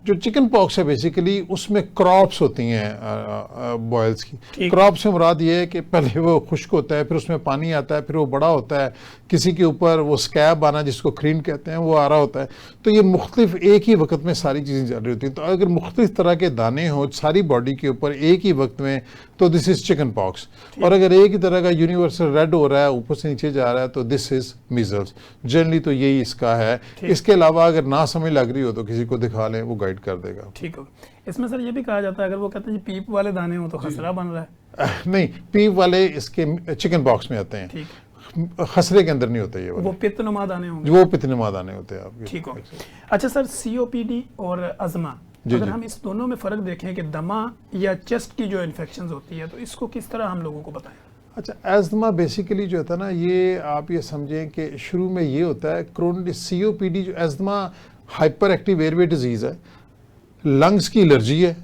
जो चिकन पॉक्स है बेसिकली उसमें क्रॉप्स होती हैं बॉयल्स की। क्रॉप्स से मुराद ये है कि पहले वो खुश्क होता है, फिर उसमें पानी आता है, फिर वो बड़ा होता है, किसी के ऊपर वो स्कैब आना जिसको क्रीन कहते हैं वो आ रहा होता है। तो ये मुख्तलिफ एक ही वक्त में सारी चीज़ें चल रही होती हैं। तो अगर मुख्तलिफ तरह के दाने हों सारी बॉडी के ऊपर एक ही वक्त में तो दिस इज़ चिकन पॉक्स। और अगर एक ही तरह का यूनिवर्सल रेड हो रहा है, ऊपर से नीचे जा रहा है, तो दिस इज़ मीजल्स। जनरली तो यही इसका है। इसके अलावा अगर ना समझ लग रही हो तो किसी को दिखा लें, वो गाइड कर देगा। ठीक हो। इसमें सर ये भी कहा जाता है अगर वो कहते हैं पीप वाले दाने हो तो खसरा बन रहा है। नहीं, पीप वाले इसके चिकन पॉक्स में आते हैं, खसरे के अंदर नहीं होते ये वाले। वो पित्तनुमा दाने होंगे। वो पित्तनुमा दाने होते हैं आपके। ठीक हो। अच्छा सर, COPD और अज़मा, अगर हम इस दोनों में फ़र्क देखें कि दमा या चेस्ट की जो इन्फेक्शन होती है तो इसको किस तरह हम लोगों को बताएं? अच्छा, एस्थमा बेसिकली जो होता है ना, ये आप ये समझें कि शुरू में ये होता है क्रोनिक COPD। जो asthma hyper active airway disease है, लंग्स की एलर्जी है।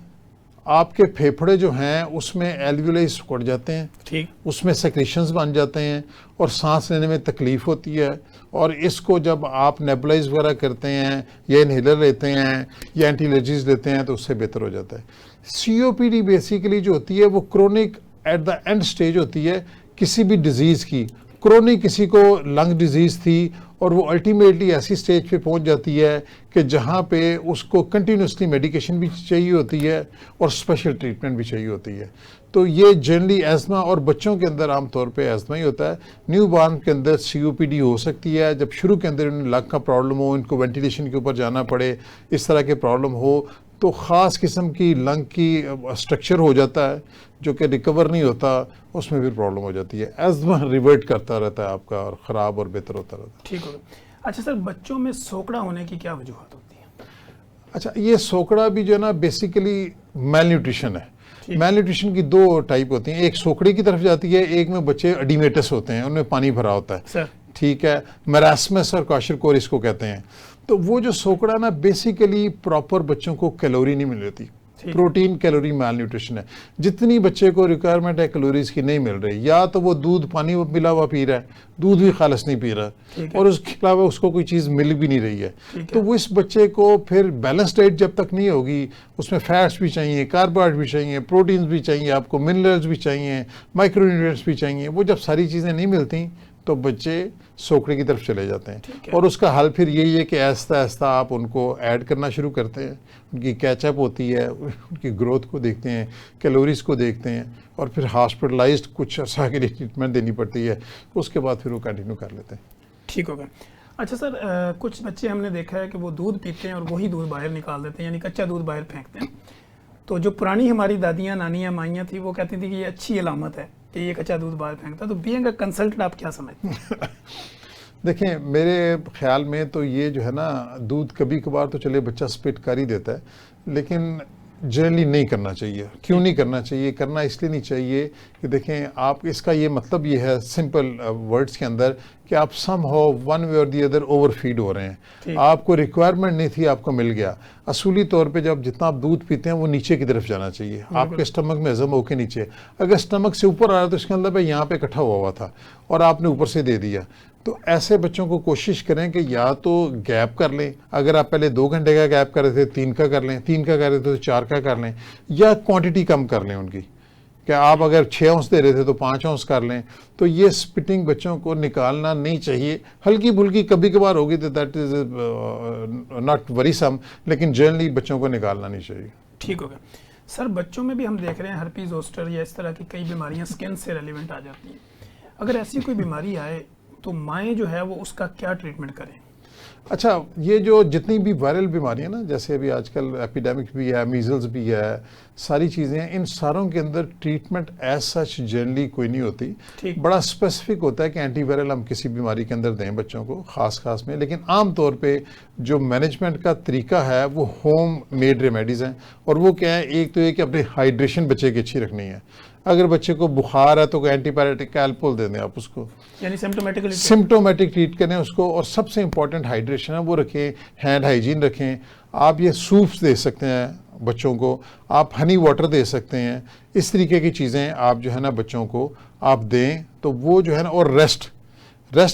आपके फेफड़े जो हैं उसमें एल्वियोलाई सिकुड़ जाते हैं, ठीक, उसमें सेक्रेशंस बन जाते हैं और सांस लेने में तकलीफ़ होती है। और इसको जब आप नेबुलाइज वगैरह करते हैं या इनहेलर लेते हैं या एंटी एलर्जीज लेते हैं तो उससे बेहतर हो जाता है। COPD बेसिकली जो होती है वो chronic at the end stage होती है किसी भी डिजीज़ की। क्रोनिक किसी को लंग डिजीज़ थी और वो अल्टीमेटली ऐसी स्टेज पे पहुंच जाती है कि जहाँ पे उसको कंटिन्यूसली मेडिकेशन भी चाहिए होती है और स्पेशल ट्रीटमेंट भी चाहिए होती है। तो ये जनरली एस्थमा, और बच्चों के अंदर आमतौर पे एस्थमा ही होता है। न्यू बॉर्न के अंदर COPD हो सकती है जब शुरू के अंदर इन्हें लंग का प्रॉब्लम हो, इनको वेंटिलेशन के ऊपर जाना पड़े, इस तरह के प्रॉब्लम हो, तो ख़ास किस्म की लंग की स्ट्रक्चर हो जाता है जो कि रिकवर नहीं होता, उसमें भी प्रॉब्लम हो जाती है। एस्थमा रिवर्ट करता रहता है आपका और ख़राब और बेहतर होता रहता है। ठीक हो। अच्छा सर, बच्चों में सोकड़ा होने की क्या वजूहत होती है? अच्छा, ये सोकड़ा भी जो है ना बेसिकली मेल न्यूट्रिशन है। मेल न्यूट्रिशन की 2 टाइप होती हैं, एक सोकड़े की तरफ जाती है, एक में बच्चे एडिमेटस होते हैं, उनमें पानी भरा होता है सर। ठीक है, मेरास्मस और क्वाशरकोर इसको कहते हैं। तो वो जो सोकड़ा ना बेसिकली प्रॉपर बच्चों को कैलोरी नहीं मिल रही, प्रोटीन कैलोरी मेल न्यूट्रिशन है। जितनी बच्चे को रिक्वायरमेंट है कैलोरीज की नहीं मिल रही, या तो वो दूध पानी मिला हुआ पी रहा है, दूध भी खालिस नहीं पी रहा, और उसके अलावा उसको कोई चीज़ मिल भी नहीं रही है। तो वो इस बच्चे को फिर बैलेंस डाइट जब तक नहीं होगी, उसमें फैट्स भी चाहिए, कार्बोहाइड्रेट भी चाहिए, प्रोटीन्स भी चाहिए, आपको मिनरल्स भी चाहिए, माइक्रोन्यूट्रिएंट्स भी चाहिए। वो जब सारी चीज़ें नहीं मिलती तो बच्चे सोकड़े की तरफ चले जाते हैं। और उसका हल फिर यही है कि आहिस्ता आहिस्ता आप उनको ऐड करना शुरू करते हैं, उनकी कैचअप होती है, उनकी ग्रोथ को देखते हैं, कैलोरीज को देखते हैं, और फिर हॉस्पिटलाइज्ड कुछ अर्सा के लिए ट्रीटमेंट देनी पड़ती है, उसके बाद फिर वो कंटिन्यू कर लेते हैं। ठीक हो गया। अच्छा सर, कुछ बच्चे हमने देखा है कि वो दूध पीते हैं और वही दूध बाहर निकाल देते हैं, यानी कच्चा दूध बाहर फेंकते हैं। तो जो पुरानी हमारी दादियाँ, नानियाँ, माइयाँ थी वो कहती थी कि ये अच्छी अलामत है कि ये कच्चा दूध बाहर फेंकता है, तो बीइंग अ कंसल्टेंट आप क्या समझते हैं? देखें, मेरे ख्याल में तो ये जो है ना, दूध कभी कभार तो चले बच्चा स्पिट कर ही देता है, लेकिन जनरली नहीं करना चाहिए। क्यों नहीं करना चाहिए? करना इसलिए नहीं चाहिए कि देखें, आप इसका ये मतलब ये है सिंपल वर्ड्स के अंदर कि आप सम हो वन वे और दी अदर ओवर फीड हो रहे हैं। आपको रिक्वायरमेंट नहीं थी, आपको मिल गया। असूली तौर पे जब जितना आप दूध पीते हैं वो नीचे की तरफ जाना चाहिए, आपके स्टमक में हजम होके नीचे। अगर स्टमक से ऊपर आ रहा है तो इसके अंदर यहाँ पे इकट्ठा हुआ था और आपने ऊपर से दे दिया। तो ऐसे बच्चों को कोशिश करें कि या तो गैप कर लें, अगर आप पहले 2 घंटे का गैप कर रहे थे 3 का कर लें, 3 का कर रहे थे तो 4 का कर लें, या क्वांटिटी कम कर लें उनकी। क्या आप अगर 6 औंस दे रहे थे तो 5 औंस कर लें। तो ये स्पिटिंग बच्चों को निकालना नहीं चाहिए। हल्की फुल्की कभी कभार होगी तो दैट इज नॉट वरीसम, लेकिन जनरली बच्चों को निकालना नहीं चाहिए। ठीक हो गया सर। बच्चों में भी हम देख रहे हैं हर्पीज जोस्टर या इस तरह की कई बीमारियां स्किन से रेलिवेंट आ जाती हैं। अगर ऐसी कोई बीमारी आए तो माएँ जो है वो उसका क्या ट्रीटमेंट करें? अच्छा, ये जो जितनी भी वायरल बीमारियां ना, जैसे अभी आजकल एपिडेमिक भी है, मीजल्स भी है, सारी चीज़ें हैं, इन सारों के अंदर ट्रीटमेंट एज सच जनरली कोई नहीं होती। बड़ा स्पेसिफिक होता है कि एंटीवायरल हम किसी बीमारी के अंदर दें बच्चों को खास में, लेकिन आम तौर पे जो मैनेजमेंट का तरीका है वो होम मेड रेमेडीज़ हैं। और वो क्या है, एक तो ये कि अपनी हाइड्रेशन बच्चे की अच्छी रखनी है। अगर बच्चे को बुखार है तो एंटीबायोटिक कैल्पोल दे दें आप उसको, यानी सिम्टोमेटिक ट्रीट करें उसको। और सबसे इंपॉर्टेंट हाइड्रेशन है वो रखें, हैंड हाइजीन रखें। आप ये सूप्स दे सकते हैं बच्चों को, आप हनी वाटर दे सकते हैं। इस तरीके की चीज़ें आप जो है ना बच्चों को आप दें तो वो जो है ना, और रेस्ट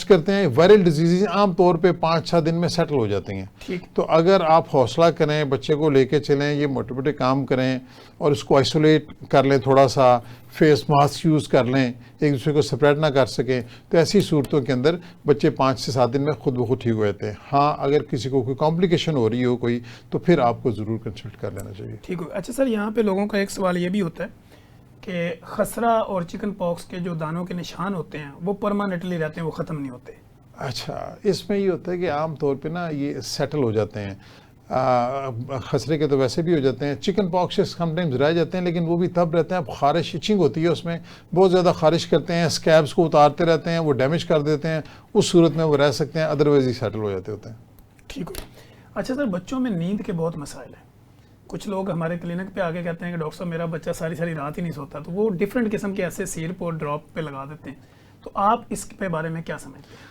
करते हैं। वायरल डिजीज़ आम तौर पे 5-6 दिन में सेटल हो जाती हैं। तो अगर आप हौसला करें, बच्चे को लेके चलें, ये मोटे मोटे काम करें और उसको आइसोलेट कर लें, थोड़ा सा फेस मास्क यूज़ कर लें, एक दूसरे को स्प्रेड ना कर सकें, तो ऐसी सूरतों के अंदर बच्चे 5 से 7 दिन में खुद ब खुद ठीक हो जाते हैं। हाँ, अगर किसी को कोई कॉम्प्लिकेशन हो रही हो कोई, तो फिर आपको ज़रूर कंसल्ट कर लेना चाहिए। ठीक हो। अच्छा सर, यहाँ पे लोगों का एक सवाल ये भी होता है कि खसरा और चिकन पॉक्स के जो दानों के निशान होते हैं वो परमानेंटली रहते हैं, वो ख़त्म नहीं होते। अच्छा, इसमें ये होता है कि आम तौर पे ना ये सेटल हो जाते हैं। खसरे के तो वैसे भी हो जाते हैं, चिकन पॉक्स से समटाइम्स रह जाते हैं, लेकिन वो भी तब रहते हैं, अब खारिश इचिंग होती है, उसमें बहुत ज़्यादा खारिश करते हैं, स्कैब्स को उतारते रहते हैं, वो डैमेज कर देते हैं, उस सूरत में वो रह सकते हैं, अदरवाइज ही सेटल हो जाते होते हैं। ठीक हो। अच्छा सर, बच्चों में नींद के बहुत मसाइल हैं। कुछ लोग हमारे क्लिनिक पे आके कहते हैं कि डॉक्टर साहब मेरा बच्चा सारी रात ही नहीं सोता, तो वो डिफरेंट किस्म के ऐसे सिरप और ड्रॉप पे लगा देते हैं। तो आप इसके बारे में क्या समझते हैं?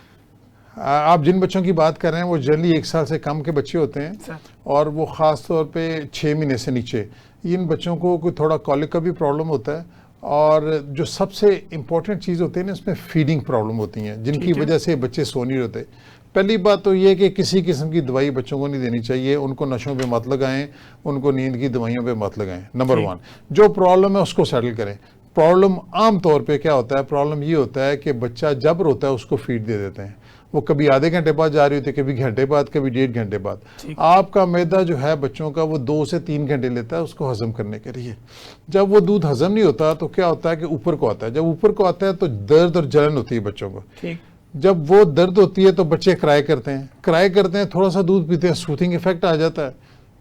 आप जिन बच्चों की बात कर रहे हैं वो जनरली 1 साल से कम के बच्चे होते हैं, और वो ख़ास तौर पे 6 महीने से नीचे। इन बच्चों को कोई थोड़ा कॉलिक का भी प्रॉब्लम होता है, और जो सबसे इम्पॉर्टेंट चीज़ होती है ना, इसमें फीडिंग प्रॉब्लम होती हैं, जिनकी वजह से बच्चे सो नहीं होते। पहली बात तो ये कि किसी किस्म की दवाई बच्चों को नहीं देनी चाहिए, उनको नशों पे मत लगाएं, उनको नींद की दवाइयों पे मत लगाएं। नंबर 1, जो प्रॉब्लम है उसको सेटल करें। प्रॉब्लम आम तौर पे क्या होता है, प्रॉब्लम ये होता है कि बच्चा जब रोता है उसको फीड दे देते हैं, वो कभी आधे घंटे बाद जा रही होती है, कभी घंटे बाद, कभी 1.5 घंटे बाद। आपका मैदा जो है बच्चों का वो 2 से 3 घंटे लेता है उसको हजम करने के लिए। जब वो दूध हजम नहीं होता तो क्या होता है कि ऊपर को आता है, जब ऊपर को आता है तो दर्द और जलन होती है बच्चों को। जब वो दर्द होती है तो बच्चे क्राई करते हैं, थोड़ा सा दूध पीते हैं, सूथिंग इफेक्ट आ जाता है,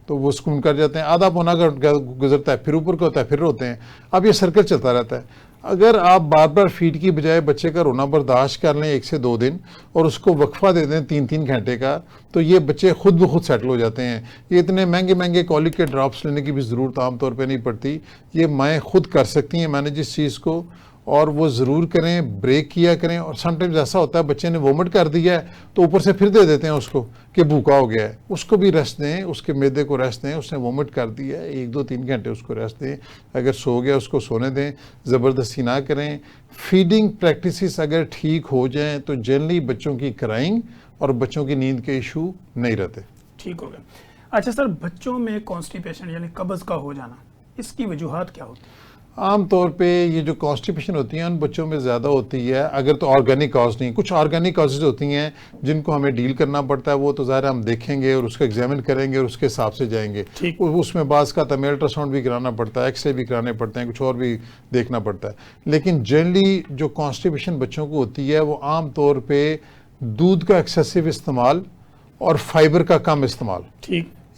तो वो सुकून कर जाते हैं। आधा पौना घंटा गुजरता है, फिर ऊपर को होता है, फिर रोते हैं। अब ये सर्कल चलता रहता है। अगर आप बार बार फीड की बजाय बच्चे का रोना बर्दाश्त कर लें 1 से 2 दिन, और उसको वक्फा दे दें 3-3 घंटे का, तो ये बच्चे खुद ब खुद सेटल हो जाते हैं। ये इतने महंगे कॉलिक के ड्रॉप्स लेने की भी ज़रूरत आमतौर पर नहीं पड़ती। ये माएँ खुद कर सकती हैं मैनेज इस चीज़ को, और वो ज़रूर करें, ब्रेक किया करें। और समटाइम्स ऐसा होता है बच्चे ने वोमिट कर दिया है तो ऊपर से फिर दे देते हैं उसको कि भूखा हो गया है, उसको भी रेस्ट दें, उसके मैदे को रेस्ट दें। उसने वोमिट कर दिया है, 1-2-3 घंटे उसको रेस्ट दें। अगर सो गया उसको सोने दें, ज़बरदस्ती ना करें। फीडिंग प्रैक्टिसेस अगर ठीक हो जाएँ तो जनरली बच्चों की क्राइंग और बच्चों की नींद के इशू नहीं रहते। ठीक हो गया। अच्छा सर, बच्चों में कॉन्स्टिपेशन यानी कब्ज़ का हो जाना, इसकी वजूहात क्या होती है? आम तौर पे ये जो कॉन्स्टिपेशन होती है उन बच्चों में ज़्यादा होती है, अगर तो ऑर्गेनिक कॉज नहीं, कुछ ऑर्गेनिक कॉजेज होती हैं जिनको हमें डील करना पड़ता है। वो तो ज़ाहिर हम देखेंगे और उसको एग्जामिन करेंगे और उसके हिसाब से जाएंगे। उसमें बाज़ का तमें अल्ट्रासाउंड भी कराना पड़ता है, एक्सरे भी कराने पड़ते हैं, कुछ और भी देखना पड़ता है। लेकिन जनरली जो कॉन्स्टिपेशन बच्चों को होती है वो आम तौर पर दूध का एक्सेसिव इस्तेमाल और फाइबर का कम इस्तेमाल,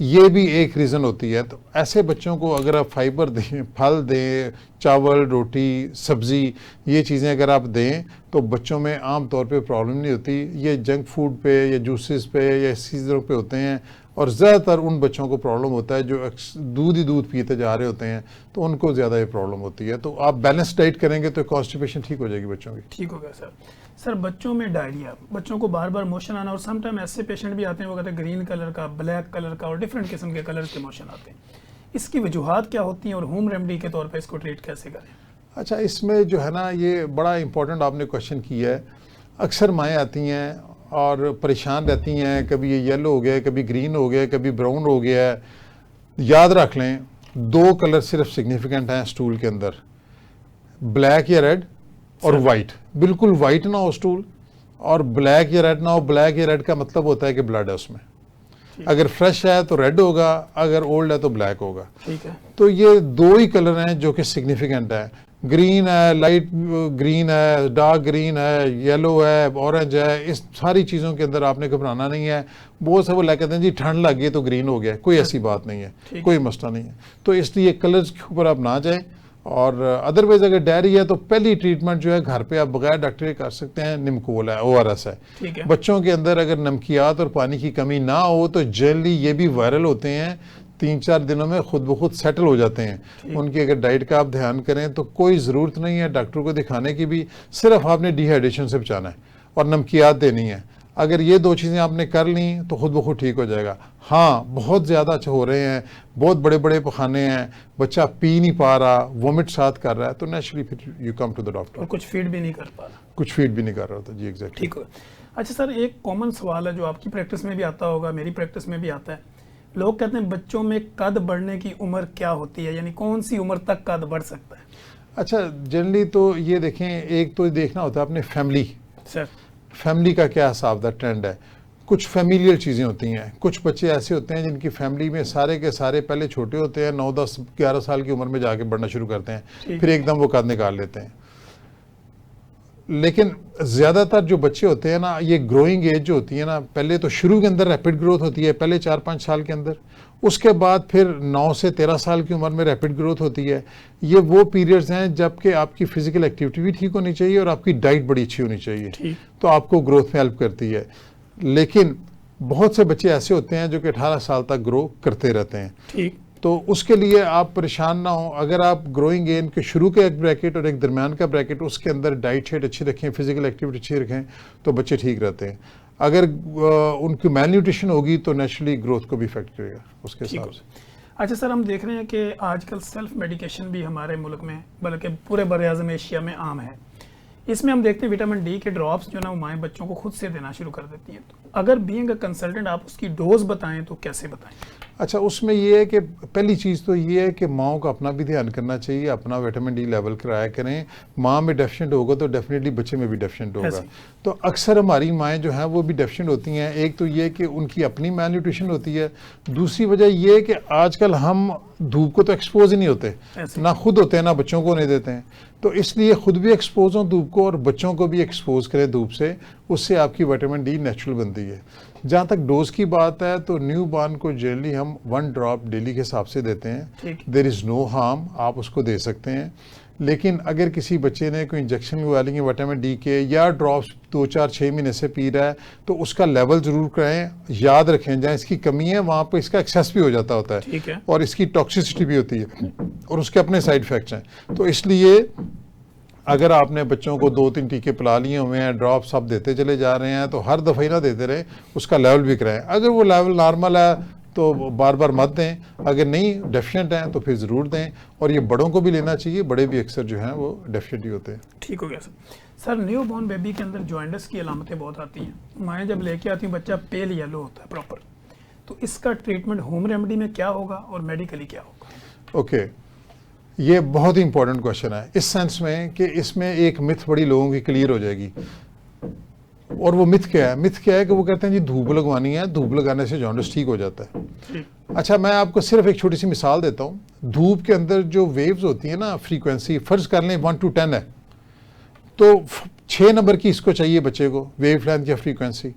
ये भी एक रीज़न होती है। तो ऐसे बच्चों को अगर आप फाइबर दें, फल दें, चावल, रोटी, सब्ज़ी, ये चीज़ें अगर आप दें तो बच्चों में आम तौर पे प्रॉब्लम नहीं होती। ये जंक फूड पे या जूसेस पे या इस चीज़ों पे होते हैं, और ज़्यादातर उन बच्चों को प्रॉब्लम होता है जो दूध ही दूध पीते जा रहे होते हैं, तो उनको ज़्यादा ये प्रॉब्लम होती है। तो आप बैलेंस डाइट करेंगे तो कॉन्स्टिपेशन ठीक हो जाएगी बच्चों की। ठीक हो गया सर। सर बच्चों में डायरिया, बच्चों को बार बार मोशन आना, और समटाइम ऐसे पेशेंट भी आते हैं वो कहते हैं ग्रीन कलर का, ब्लैक कलर का और डिफरेंट किस्म के कलर के मोशन आते हैं। इसकी वजूहात क्या होती हैं और होम रेमेडी के तौर पर इसको ट्रीट कैसे करें? अच्छा, इसमें जो है ना, ये बड़ा इंपॉर्टेंट आपने क्वेश्चन किया है। अक्सर माएँ आती हैं और परेशान रहती हैं, कभी ये येलो हो गया, कभी ग्रीन हो गया, कभी ब्राउन हो गया है। याद रख लें, 2 कलर सिर्फ सिग्निफिकेंट हैं स्टूल के अंदर, ब्लैक या रेड और वाइट। बिल्कुल वाइट ना हो स्टूल और ब्लैक या रेड ना हो। ब्लैक या रेड का मतलब होता है कि ब्लड है उसमें। अगर फ्रेश है तो रेड होगा, अगर ओल्ड है तो ब्लैक होगा। ठीक है। तो ये 2 ही कलर हैं जो कि सिग्निफिकेंट है। ग्रीन है, लाइट ग्रीन है, डार्क ग्रीन है, येलो है, ऑरेंज है, इस सारी चीज़ों के अंदर आपने घबराना नहीं है। बहुत से वो लग कहते हैं जी ठंड लग गई तो ग्रीन हो गया, कोई ऐसी बात नहीं है, कोई मसला नहीं है। तो इसलिए कलर्स के ऊपर आप ना जाएं। और अदरवाइज अगर डायरी है तो पहली ट्रीटमेंट जो है घर पे आप बगैर डॉक्टर के कर सकते हैं, निमकोल है, ORS है। ठीक है। बच्चों के अंदर अगर नमकियात और पानी की कमी ना हो तो जनरली ये भी वायरल होते हैं, 3-4 दिनों में खुद ब खुद सेटल हो जाते हैं। उनकी अगर डाइट का आप ध्यान करें तो कोई ज़रूरत नहीं है डॉक्टर को दिखाने की भी, सिर्फ आपने डिहाइड्रेशन से बचाना है और नमकियात देनी है। अगर ये 2 चीज़ें आपने कर ली तो खुद ब खुद ठीक हो जाएगा। हाँ, बहुत ज़्यादा अच्छा हो रहे हैं, बहुत बड़े बड़े पखाने हैं, बच्चा पी नहीं पा रहा, वोमिट साथ कर रहा है, तो नेचुरली फिर you come to the doctor. और कुछ फीड भी नहीं कर पा रहा। कुछ फीड भी नहीं कर रहा होता जी, एग्जैक्टली। ठीक हो। अच्छा सर, एक कॉमन सवाल है जो आपकी प्रैक्टिस में भी आता होगा, मेरी प्रैक्टिस में भी आता है। लोग कहते हैं बच्चों में कद बढ़ने की उम्र क्या होती है, यानी कौन सी उम्र तक कद बढ़ सकता है? अच्छा, जनरली तो ये देखें, एक तो देखना होता है अपने फैमिली का क्या हिसाब दा ट्रेंड है। कुछ फैमिलियल चीज़ें होती हैं। कुछ बच्चे ऐसे होते हैं जिनकी फैमिली में सारे के सारे पहले छोटे होते हैं, 9, 10, 11 साल की उम्र में जाके बढ़ना शुरू करते हैं, फिर एकदम वो कद निकाल लेते हैं। लेकिन ज़्यादातर जो बच्चे होते हैं ना, ये ग्रोइंग एज जो होती है ना, पहले तो शुरू के अंदर रैपिड ग्रोथ होती है, पहले 4-5 साल के अंदर। उसके बाद फिर 9 से 13 साल की उम्र में रैपिड ग्रोथ होती है। ये वो पीरियड्स हैं जबकि आपकी फिजिकल एक्टिविटी भी ठीक होनी चाहिए और आपकी डाइट बड़ी अच्छी होनी चाहिए, तो आपको ग्रोथ में हेल्प करती है। लेकिन बहुत से बच्चे ऐसे होते हैं जो कि 18 साल तक ग्रो करते रहते हैं। ठीक। तो उसके लिए आप परेशान ना हो। अगर आप ग्रोइंग एज के शुरू के एक ब्रैकेट और एक दरमियान का ब्रैकेट, उसके अंदर डाइट शेट अच्छी रखें, फिजिकल एक्टिविटी अच्छी रखें, तो बच्चे ठीक रहते हैं। अगर उनकी मेल न्यूट्रिशन होगी तो नेचुरली ग्रोथ को भी इफेक्ट करेगा उसके हिसाब से। अच्छा सर, हम देख रहे हैं कि आजकल सेल्फ मेडिकेशन भी हमारे मुल्क में, बल्कि पूरे बर-ए-आज़म एशिया में आम है। इसमें हम देखते हैं विटामिन डी के ड्रॉप्स जो ना, वो माएँ बच्चों को खुद से देना शुरू कर देती हैं। तो अगर बीइंग अ कंसल्टेंट आप उसकी डोज बताएं तो कैसे बताएं? अच्छा, उसमें ये है कि पहली चीज़ तो ये है कि माओं का अपना भी ध्यान करना चाहिए, अपना विटामिन डी लेवल कराया करें। माँ में डेफिशिएंट होगा तो डेफिनेटली बच्चे में भी डेफिशिएंट होगा। तो अक्सर हमारी माएँ जो हैं वो भी डेफिशिएंट होती हैं। एक तो ये कि उनकी अपनी मेल न्यूट्रिशन होती है, दूसरी वजह ये है कि आजकल हम धूप को तो एक्सपोज ही नहीं होते, ना खुद होते हैं ना बच्चों को नहीं देते हैं। तो इसलिए खुद भी एक्सपोज हों धूप को और बच्चों को भी एक्सपोज करें धूप से, उससे आपकी विटामिन डी नेचुरल बनती है। जहाँ तक डोज की बात है तो न्यू बॉर्न को जनरली हम 1 ड्रॉप डेली के हिसाब से देते हैं। देयर इज़ नो हार्म, आप उसको दे सकते हैं। लेकिन अगर किसी बच्चे ने कोई इंजेक्शन लगवा ली है विटामिन डी के या ड्रॉप्स 2, 4, 6 महीने से पी रहा है तो उसका लेवल ज़रूर कराएं। याद रखें, जहाँ इसकी कमी है वहाँ पर इसका एक्सेस भी हो जाता होता है। ठीक है। और इसकी टॉक्सिसिटी भी होती है और उसके अपने साइड इफ़ेक्ट्स हैं। तो इसलिए अगर आपने बच्चों को 2-3 टीके पिला लिए हुए हैं, ड्रॉप्स आप देते चले जा रहे हैं, तो हर दफ़ा ही ना देते रहे, उसका लेवल भी कराएं। अगर वो लेवल नॉर्मल है तो बार बार मत दें, अगर नहीं डेफिशिएंट हैं तो फिर ज़रूर दें। और ये बड़ों को भी लेना चाहिए, बड़े भी अक्सर जो हैं वो डेफिशिएंट ही होते हैं। ठीक हो गया sir. Sir, new born baby के अंदर जॉइंटिस की अलामतें बहुत आती हैं। माएँ जब लेके आती हैं बच्चा पेल येलो होता है प्रॉपर, तो इसका ट्रीटमेंट होम रेमेडी में क्या होगा और मेडिकली क्या होगा? ओके, ये बहुत ही इंपॉर्टेंट क्वेश्चन है इस सेंस में कि इसमें एक मिथ बड़ी लोगों की क्लियर हो जाएगी। और वो मिथ क्या है? मिथ क्या है कि वो कहते हैं जी धूप लगवानी है, धूप लगाने से जॉन्डिस ठीक हो जाता है। अच्छा, मैं आपको सिर्फ एक छोटी सी मिसाल देता हूँ। धूप के अंदर जो वेव्स होती है ना, फ्रीक्वेंसी फर्ज कर लें 1 to 10 है, तो 6 नंबर की इसको चाहिए बच्चे को, वेव लेंथ या फ्रीक्वेंसी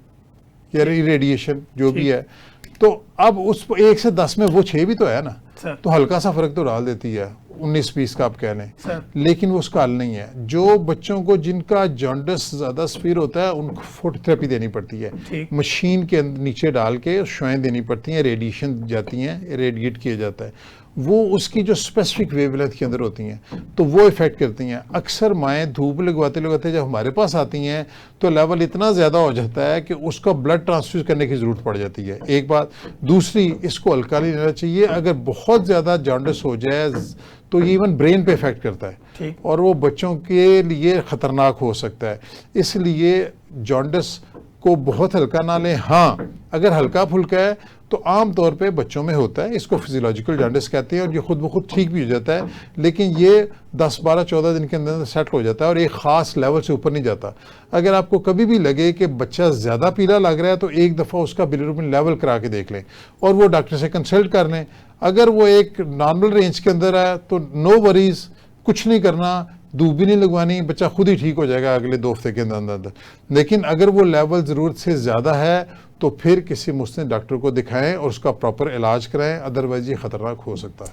या रेडिएशन जो भी है। तो अब उस 1 से 10 में वो 6 भी तो है ना, सर। तो हल्का सा फर्क तो डाल देती है, 19-20 का आप कह लें, सर। लेकिन वो उसका हल नहीं है। जो बच्चों को जिनका जॉन्डिस ज़्यादा स्पीड होता है उनको फोटोथेरेपी देनी पड़ती है, ठीक। मशीन के नीचे डाल के शुआएं देनी पड़ती हैं, रेडिएशन जाती हैं, रेडिएट किया जाता है, वो उसकी जो स्पेसिफिक वेवलेंथ के अंदर होती हैं तो वो इफेक्ट करती हैं। अक्सर माएँ धूप लगवाते लगवाते जब हमारे पास आती हैं तो लेवल इतना ज़्यादा हो जाता है कि उसका ब्लड ट्रांसफ्यूज करने की ज़रूरत पड़ जाती है, एक बात। दूसरी, इसको हल्का नहीं लेना चाहिए। अगर बहुत ज़्यादा जॉन्डिस हो जाए तो ये इवन ब्रेन पे इफेक्ट करता है, ठीक। और वो बच्चों के लिए ख़तरनाक हो सकता है। इसलिए जॉन्डिस को बहुत हल्का ना लें। हाँ, अगर हल्का फुल्का है तो आम तौर पे बच्चों में होता है, इसको फिजियोलॉजिकल जॉन्डिस कहते हैं, और ये खुद ब खुद ठीक भी हो जाता है, लेकिन ये 10, 12, 14 दिन के अंदर सेटल हो जाता है और एक ख़ास लेवल से ऊपर नहीं जाता। अगर आपको कभी भी लगे कि बच्चा ज़्यादा पीला लग रहा है तो एक दफ़ा उसका बिलिरुबिन लेवल करा के देख लें और वो डॉक्टर से कंसल्ट कर लें। अगर वो एक नॉर्मल रेंज के अंदर है तो नो वरीज, कुछ नहीं करना, धूप भी नहीं लगवानी, बच्चा खुद ही ठीक हो जाएगा अगले 2 हफ्ते के अंदर। लेकिन अगर वो लेवल ज़रूरत से ज़्यादा है तो फिर किसी मुस्तैद डॉक्टर को दिखाएं और उसका प्रॉपर इलाज कराएं, अदरवाइज ये ख़तरनाक हो सकता है।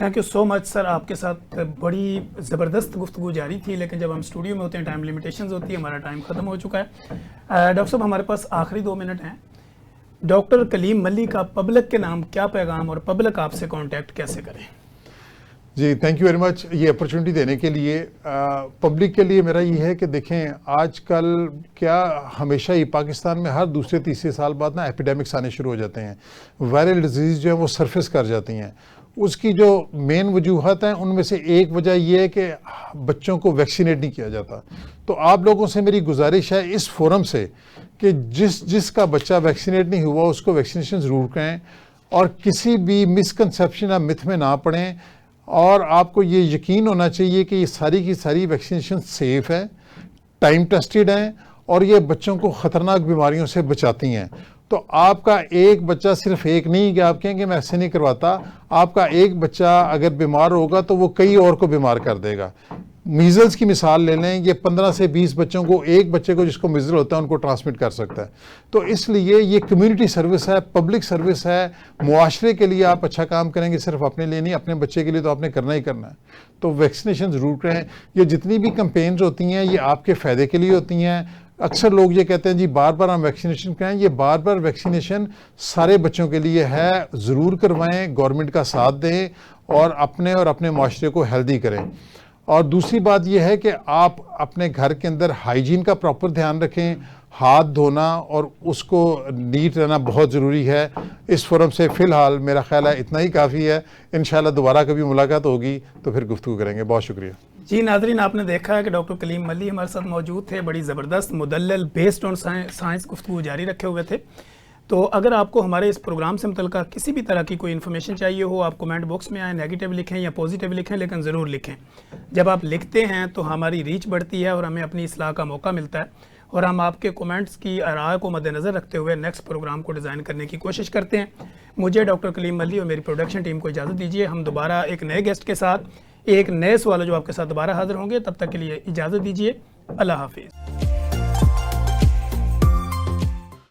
Thank you so much sir. आपके साथ बड़ी ज़बरदस्त गुफ्तगू जारी थी, लेकिन जब हम स्टूडियो में होते हैं टाइम लिमिटेशंस होती है, हमारा टाइम ख़त्म हो चुका है। डॉक्टर साहब, हमारे पास आखिरी 2 मिनट हैं। डॉक्टर कलीम मल्ली का पब्लिक के नाम क्या पैगाम, और पब्लिक आपसे कांटेक्ट कैसे करें? जी, थैंक यू वेरी मच ये अपॉर्चुनिटी देने के लिए। पब्लिक के लिए मेरा ये है कि देखें, आजकल क्या हमेशा ही पाकिस्तान में हर दूसरे तीसरे साल बाद ना एपिडेमिक्स आने शुरू हो जाते हैं, वायरल डिजीज़ जो है वो सरफेस कर जाती हैं। उसकी जो मेन वजूहत हैं उनमें से एक वजह यह है कि बच्चों को वैक्सीनेट नहीं किया जाता। तो आप लोगों से मेरी गुजारिश है इस फोरम से कि जिसका बच्चा वैक्सीनेट नहीं हुआ उसको वैक्सीनेशन ज़रूर करें, और किसी भी मिसकंसेप्शन या मिथ में ना पड़ें। और आपको ये यकीन होना चाहिए कि ये सारी की सारी वैक्सीनेशन सेफ़ है, टाइम टेस्टेड हैं, और ये बच्चों को ख़तरनाक बीमारियों से बचाती हैं। तो आपका एक बच्चा सिर्फ एक नहीं कि आप कहेंगे मैं ऐसे नहीं करवाता, आपका एक बच्चा अगर बीमार होगा तो वो कई और को बीमार कर देगा। मीज़ल्स की मिसाल ले लें, ये 15 से 20 बच्चों को, एक बच्चे को जिसको मीज़ल होता है उनको ट्रांसमिट कर सकता है। तो इसलिए ये कम्युनिटी सर्विस है, पब्लिक सर्विस है, मुआशरे के लिए आप अच्छा काम करेंगे, सिर्फ अपने लिए नहीं, अपने बच्चे के लिए तो आपने करना ही करना है। तो वैक्सीनेशन ज़रूर करें। ये जितनी भी कैंपेन्स होती हैं ये आपके फ़ायदे के लिए होती हैं। अक्सर लोग ये कहते हैं जी बार बार हम वैक्सीनेशन कराएं, ये बार बार वैक्सीनेशन सारे बच्चों के लिए है, ज़रूर करवाएं, गवर्नमेंट का साथ दें और अपने माशरे को हेल्दी करें। और दूसरी बात यह है कि आप अपने घर के अंदर हाइजीन का प्रॉपर ध्यान रखें, हाथ धोना और उसको नीट रहना बहुत ज़रूरी है। इस फोरम से फ़िलहाल मेरा ख्याल है इतना ही काफ़ी है। इंशाल्लाह दोबारा कभी मुलाकात होगी तो फिर गुफ्तगू करेंगे। बहुत शुक्रिया। जी नाज़रीन, आपने देखा है कि डॉक्टर कलीम मल्ली हमारे साथ मौजूद थे, बड़ी ज़बरदस्त मुदल्लल बेस्ड ऑन साइंस गुफ्तगू जारी रखे हुए थे। तो अगर आपको हमारे इस प्रोग्राम से मुतल्लिक़ किसी भी तरह की कोई इन्फॉर्मेशन चाहिए हो, आप कमेंट बॉक्स में आए, नेगेटिव लिखें या पॉजिटिव लिखें, लेकिन ज़रूर लिखें। जब आप लिखते हैं तो हमारी रीच बढ़ती है और हमें अपनी इस्लाह का मौका मिलता है, और हम आपके कमेंट्स की राय को मद्देनज़र रखते हुए नेक्स्ट प्रोग्राम को डिज़ाइन करने की कोशिश करते हैं। मुझे डॉक्टर कलीम मल्ली और मेरी प्रोडक्शन टीम को इजाज़त दीजिए। हम दोबारा एक नए गेस्ट के साथ एक नए सवाल जो आपके साथ दोबारा हाजिर होंगे। तब तक के लिए इजाज़त दीजिए। अल्लाह हाफिज़।